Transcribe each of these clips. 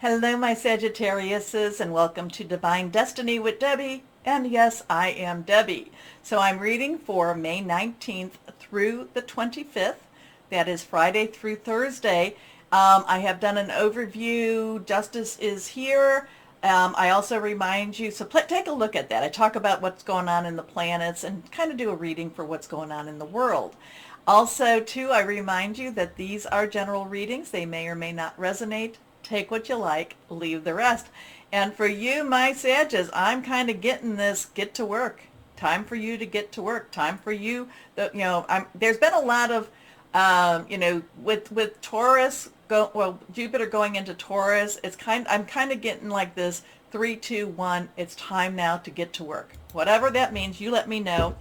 Hello, my Sagittariuses, and welcome to Divine Destiny with Debbie. And yes, I am Debbie. So I'm reading for May 19th through the 25th. That is Friday through Thursday. I have done an overview. Justice is here. I also remind you, so take a look at that. I talk about what's going on in the planets and kind of do a reading for what's going on in the world. Also, too, I remind you that these are general readings. They may or may not resonate. Take what you like, leave the rest. And for you, my Sages, I'm kind of getting this get to work. Time for you to get to work. Time for you, there's been a lot of, with Taurus, Jupiter going into Taurus, I'm kind of getting like this 3, 2, 1, it's time now to get to work. Whatever that means, you let me know.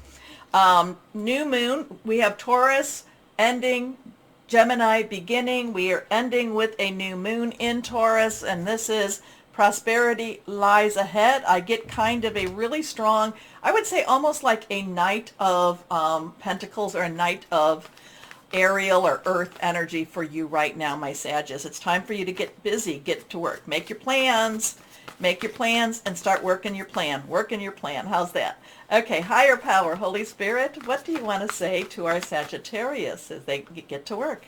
New moon, we have Taurus ending, Gemini beginning. We are ending with a new moon in Taurus, and this is prosperity lies ahead. I get kind of a really strong, I would say almost like a Knight of Pentacles or a Knight of Ariel or Earth energy for you right now, my Sagittarius. It's time for you to get busy, get to work. Make your plans and start working your plan. Working your plan. How's that? Okay, higher power, Holy Spirit, what do you want to say to our Sagittarius as they get to work?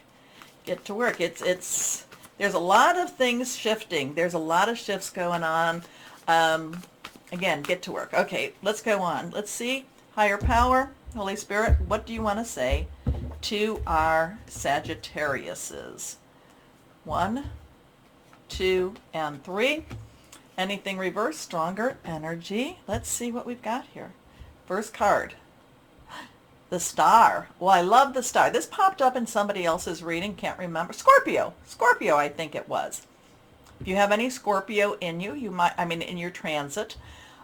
Get to work. There's a lot of things shifting. There's a lot of shifts going on. Again, get to work. Okay, let's go on. Let's see. Higher power, Holy Spirit, what do you want to say to our Sagittariuses? 1, 2, and 3. Anything reverse, stronger energy. Let's see what we've got here. First card, the Star. Well, I love the Star. This popped up in somebody else's reading. Can't remember. Scorpio, I think it was. If you have any Scorpio in you, in your transit,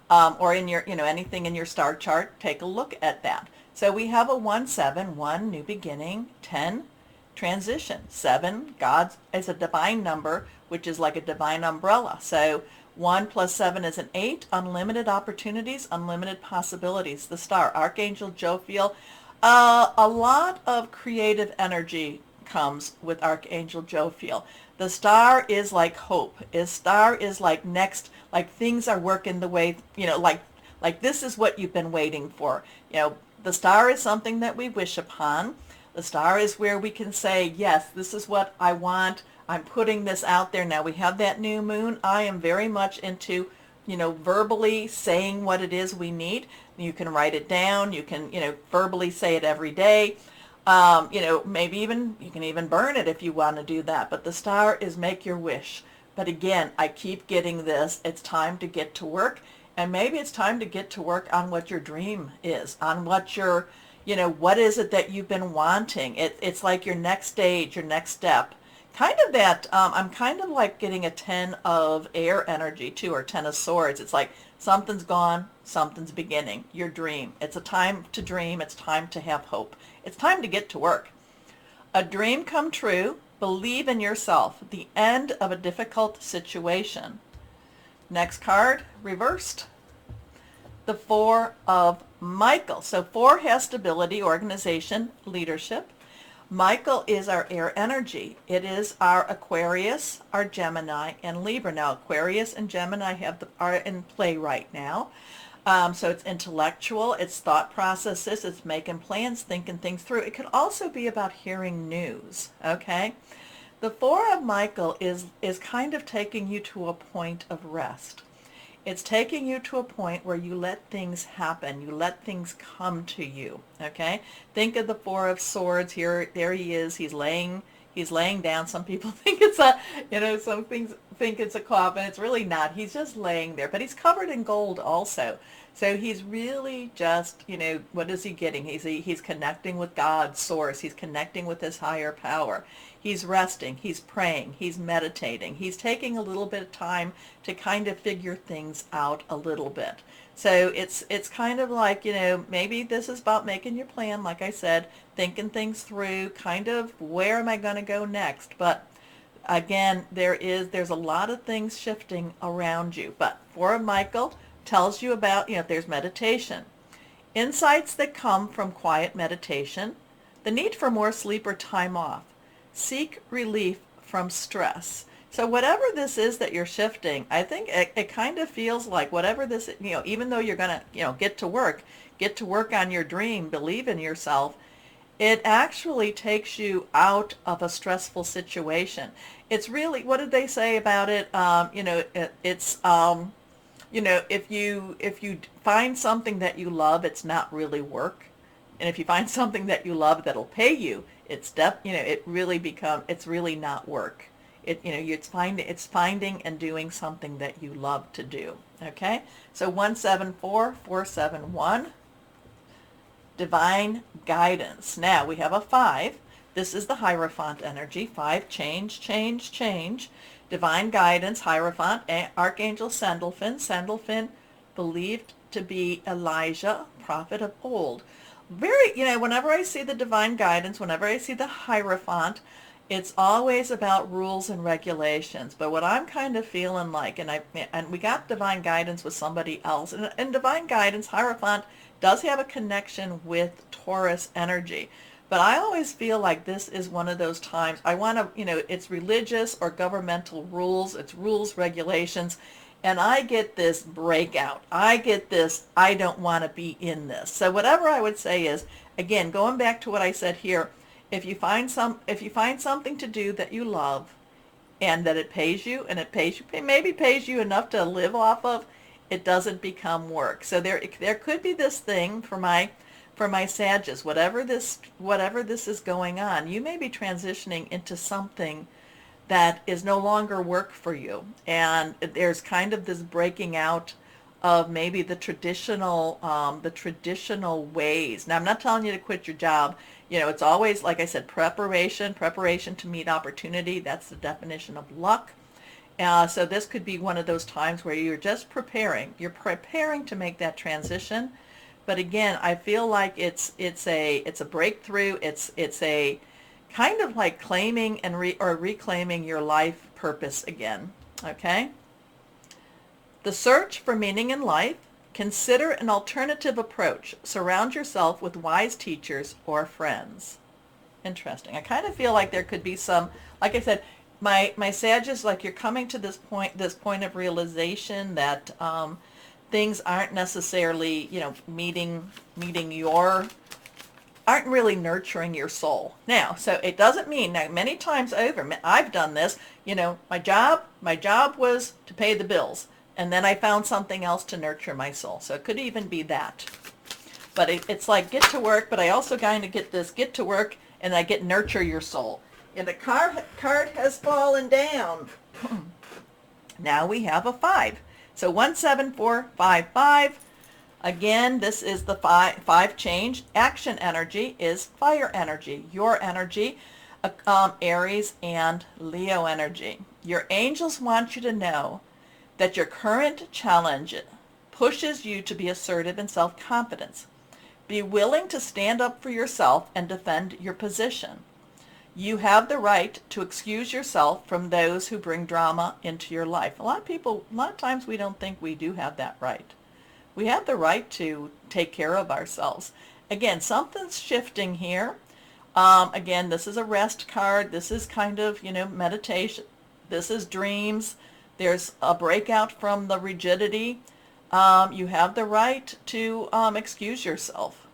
or in your, anything in your star chart, take a look at that. So we have a 1, 7, 1, new beginning, 10, transition. 7, God is a divine number, which is like a divine umbrella. So 1 plus 7 is an 8, unlimited opportunities, unlimited possibilities. The Star, Archangel Jophiel. A lot of creative energy comes with Archangel Jophiel. The Star is like hope. Star is like next, like things are working the way, like this is what you've been waiting for. The Star is something that we wish upon. The Star is where we can say, yes, this is what I want. I'm putting this out there. Now we have that new moon. I am very much into, verbally saying what it is we need. You can write it down. You can, verbally say it every day. Maybe even, you can even burn it if you want to do that. But the Star is make your wish. But again, I keep getting this. It's time to get to work. And maybe it's time to get to work on what your dream is, on what your, what is it that you've been wanting. It's like your next stage, your next step. Kind of that, I'm kind of like getting a 10 of air energy too, or 10 of swords. It's like something's gone, something's beginning, your dream. It's a time to dream. It's time to have hope. It's time to get to work. A dream come true. Believe in yourself. The end of a difficult situation. Next card, reversed. The 4 of Michael. So 4 has stability, organization, leadership. Michael is our air energy. It is our Aquarius, our Gemini, and Libra. Now, Aquarius and Gemini are in play right now. So it's intellectual, it's thought processes, it's making plans, thinking things through. It could also be about hearing news, okay? The 4 of Michael is kind of taking you to a point of rest. It's taking you to a point where you let things happen. You let things come to you, okay? Think of the 4 of Swords here. There he is. He's laying down. Some people think it's some things think it's a coffin. It's really not. He's just laying there. But he's covered in gold also. So he's really just, what is he getting? He's connecting with God's source. He's connecting with his higher power. He's resting. He's praying. He's meditating. He's taking a little bit of time to kind of figure things out a little bit. So it's kind of like, maybe this is about making your plan, like I said, thinking things through, kind of where am I going to go next? But again, there's a lot of things shifting around you. But 4 of Michael tells you about, there's meditation. Insights that come from quiet meditation, the need for more sleep or time off. Seek relief from stress. So whatever this is that you're shifting, I think it kind of feels like whatever this, even though you're going to, get to work on your dream, believe in yourself, it actually takes you out of a stressful situation. It's really, what did they say about it? If you find something that you love, it's not really work. And if you find something that you love that'll pay you, it's really not work. It's finding and doing something that you love to do. Okay? So 174471, divine guidance. Now we have a 5. This is the Hierophant energy. 5, change, change, change. Divine guidance, Hierophant, Archangel Sandalphon. Sandalphon believed to be Elijah, prophet of old. Whenever I see the divine guidance, whenever I see the Hierophant, it's always about rules and regulations. But what I'm kind of feeling like, and we got divine guidance with somebody else, and divine guidance, Hierophant, does have a connection with Taurus energy. But I always feel like this is one of those times I want to, it's religious or governmental rules, it's rules, regulations, and I get this breakout. I get this, I don't want to be in this. So whatever I would say is, again, going back to what I said here, if you find something to do that you love and that it pays you, and maybe pays you enough to live off of, it doesn't become work. So there could be this thing for my Sagittarius, whatever this is going on, you may be transitioning into something that is no longer work for you. And there's kind of this breaking out of maybe the traditional ways. Now, I'm not telling you to quit your job. It's always, like I said, preparation to meet opportunity. That's the definition of luck. So this could be one of those times where you're just preparing. You're preparing to make that transition. But again, I feel like it's a breakthrough. It's a kind of like claiming and reclaiming your life purpose again. Okay? The search for meaning in life. Consider an alternative approach. Surround yourself with wise teachers or friends. Interesting. I kind of feel like there could be some, like I said, my Sagittarius, like you're coming to this point of realization that things aren't necessarily, aren't really nurturing your soul. Now, so it doesn't mean, now many times over, I've done this, my job was to pay the bills, and then I found something else to nurture my soul. So it could even be that. But it's like get to work, but I also kind of get this, get to work, and I get nurture your soul. And the card has fallen down. Now we have a 5. So 17455. Again, this is the 5 change. Action energy is fire energy, your energy, Aries and Leo energy. Your angels want you to know that your current challenge pushes you to be assertive and self-confidence. Be willing to stand up for yourself and defend your position. You have the right to excuse yourself from those who bring drama into your life. A lot of times we don't think we do have that right. We have the right to take care of ourselves. Again, something's shifting here. Again, this is a rest card. This is kind of, meditation. This is dreams. There's a breakout from the rigidity. You have the right to excuse yourself.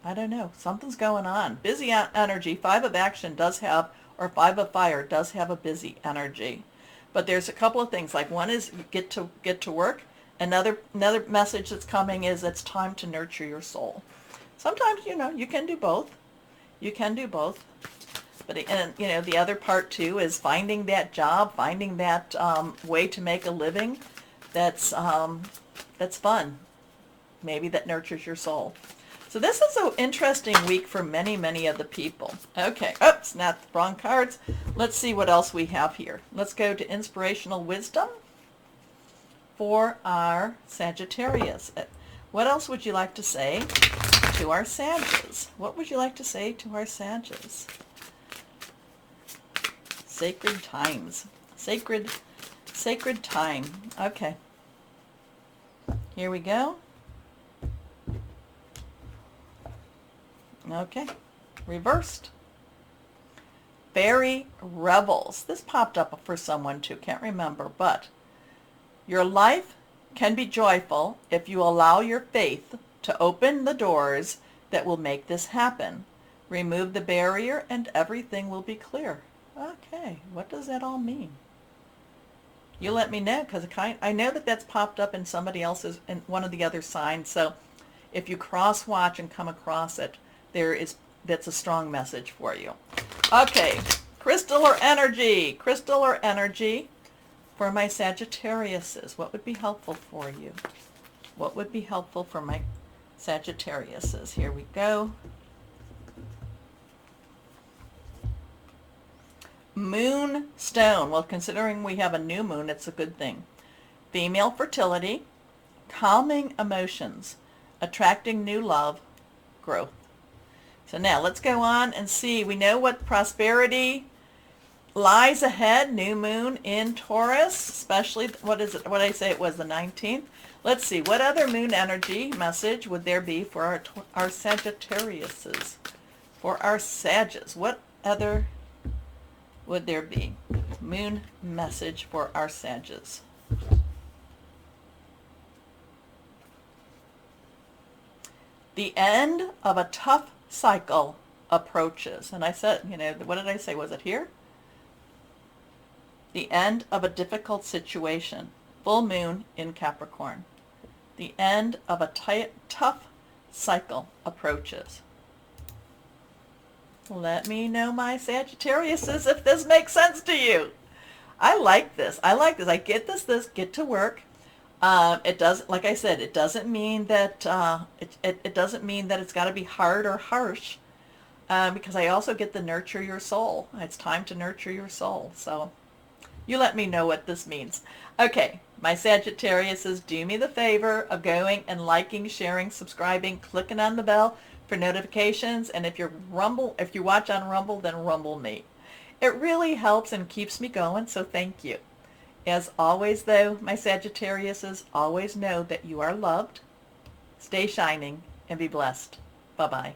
I don't know. Something's going on. Busy energy. 5 of action does have, or 5 of fire does have a busy energy. But there's a couple of things. Like one is get to work. Another message that's coming is it's time to nurture your soul. Sometimes, you can do both. You can do both. But, the other part too is finding that job, finding that way to make a living that's fun. Maybe that nurtures your soul. So this is an interesting week for many, many of the people. Okay, oops, not the wrong cards. Let's see what else we have here. Let's go to inspirational wisdom for our Sagittarius. What else would you like to say to our Sagittarius? What would you like to say to our Sagittarius? Sacred times. Sacred time. Okay. Here we go. Okay. Reversed. Fairy Rebels. This popped up for someone too, can't remember, but your life can be joyful if you allow your faith to open the doors that will make this happen. Remove the barrier and everything will be clear. Okay, what does that all mean? You let me know, because I know that that's popped up in somebody else's, in one of the other signs. So if you cross watch and come across it, that's a strong message for you. Okay, crystal or energy. Crystal or energy for my Sagittariuses. What would be helpful for you? What would be helpful for my Sagittariuses? Here we go. Moonstone. Well, considering we have a new moon, it's a good thing. Female fertility, calming emotions, attracting new love, growth. So now let's go on and see. We know what prosperity lies ahead. New moon in Taurus, especially, what is it? What did I say it was, the 19th? Let's see. What other moon energy message would there be for our Sagittariuses? For our Sages. What other would there be? Moon message for our Sages. The end of a tough cycle approaches. And I said, what did I say? Was it here? The end of a difficult situation. Full moon in Capricorn. The end of a tough cycle approaches. Let me know, my Sagittariuses, if this makes sense to you. I like this. I like this. I get this, get to work. It does, like I said, it doesn't mean that it doesn't mean that it's got to be hard or harsh, because I also get the nurture your soul. It's time to nurture your soul. So you let me know what this means. Okay, my Sagittariuses, do me the favor of going and liking, sharing, subscribing, clicking on the bell for notifications. And if you watch on Rumble, then rumble me. It really helps and keeps me going, so thank you. As always, though, my Sagittariuses, always know that you are loved. Stay shining and be blessed. Bye-bye.